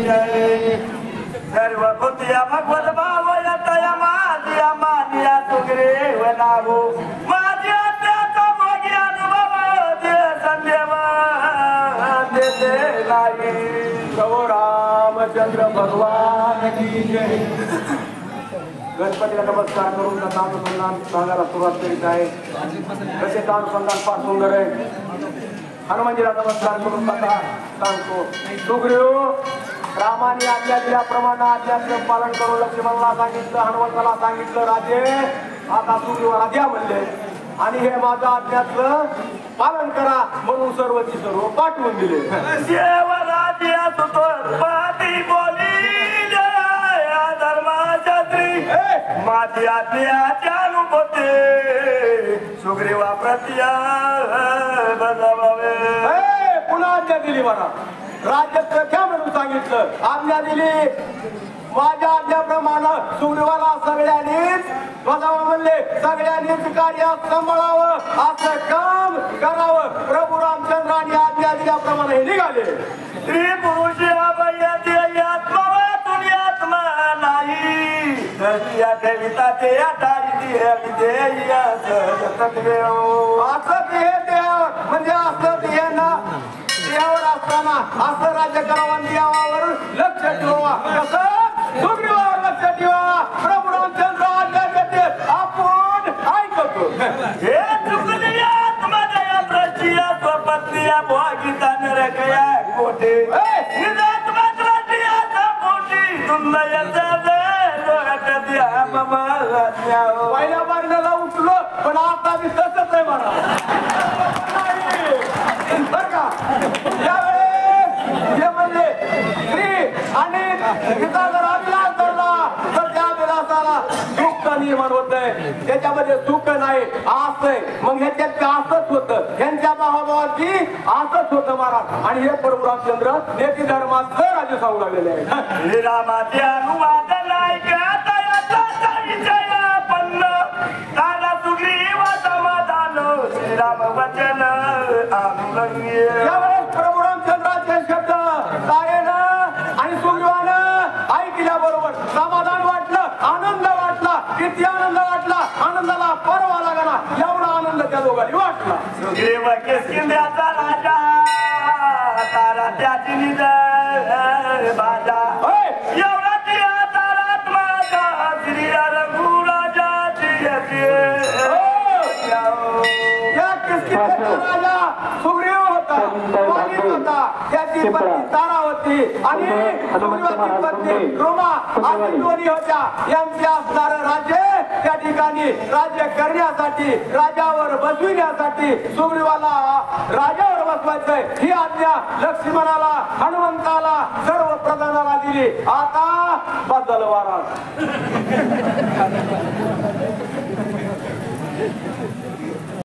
जय सर्व भूतिया भगवत भाव यतया मादिया मादिया सुग्रीव नामो मादिया त्याचा भोगी अनुभव दे संदेव देते नाही प्रभु रामचंद्र भगवान की जय। गणपतीला नमस्कार करून नामसन्मान सांगायला सुरुवात करीत आहे। कसे नामसन्मान फार सुंदर आहे। हनुमानजीला नमस्कार करून कथा सांगतो। सुग्रीव रामाने आज्ञा दिल्याप्रमाणे आज्ञाचं पालन करून लक्ष्मणाला सांगितलं, हनुमंताला सांगितलं राजे आता सुग्रीवाला द्या म्हणले आणि हे माझं आज्ञाचं पालन करा म्हणून सर्वची सर्व पाठवून दिले। देवराजे पाती बोली धर्माच्या श्री माझी आज्ञाच्या अनुभूते सुग्रीवा प्रत्या बजावे। पुन्हा आज्ञा दिली मला राज्य घ्या म्हणून सांगितलं। आज्ञा दिली माझ्या आज्ञाप्रमाणे सुग्रीवाला सगळ्यांनीच बजावं म्हणले, सगळ्यांनीच कार्य सांभाळावं असं काम करावं। प्रभू रामचंद्रांनी आज्ञा दिल्याप्रमाणे हे निघाले। स्त्री पुरुष आत्मा नाही ठेविता ते म्हणजे असं देहावर असताना असं राज्य करावं, देवावर लक्ष ठेवा, कसं सुग्रीवावर लक्ष ठेवा। प्रभू रामचंद्र आज्ञा देते आपण ऐकतो। हे चुकली आत्मदया प्रचिया स्वपत्निया भोगिता नरकया कोटे निदात मात्राटिया सपोटी तुंदया जावे लोहट द्या ममा द्या। पहिल्या बारीला उठलो पण आता मी तसंच आहे म्हणा बर का। यावेळेस हे म्हणले स्त्री आणि तिचा जर अभिलाष धरला तर त्या अभिलाषाला दुःख निर्माण होत आहे, त्याच्यामध्ये सुख नाही असंय। मग ह्याच्यात असंच होतं, ह्यांच्या भावाभावाची असंच होतं महाराज। आणि हे प्रभू रामचंद्र नेती धर्माचं राज्य सांगू लागलेले आहे। रामाचे अनुवाद श्रीराम वचन यावेळेस प्रभू रामचंद्राचे शब्द तारेनं आणि सुग्रीवानं ऐकल्याबरोबर समाधान वाटलं, आनंद वाटला। किती आनंद वाटला, आनंदाला परवा लागला, एवढा आनंद त्या दोघांनी वाटला। सुग्रीव किस्किंद्याचा राजा तारा त्याची निज बाजा एवढा तिया तारात माझा श्री रघुराजाची राजा सुग्रीव होता, वालिद होता, त्याची पत्नी तारा होती आणि सुग्रीवाची पत्नी रुमा अशी दोन्ही होत्या। यांचे असणारं राज्य त्या ठिकाणी राज्य करण्यासाठी, राजावर बसविण्यासाठी सुग्रीवाला राजावर बसवायचंय ही आज्ञा लक्ष्मणाला, हनुमंताला, सर्व प्रधानाला दिली। आता बदल वारा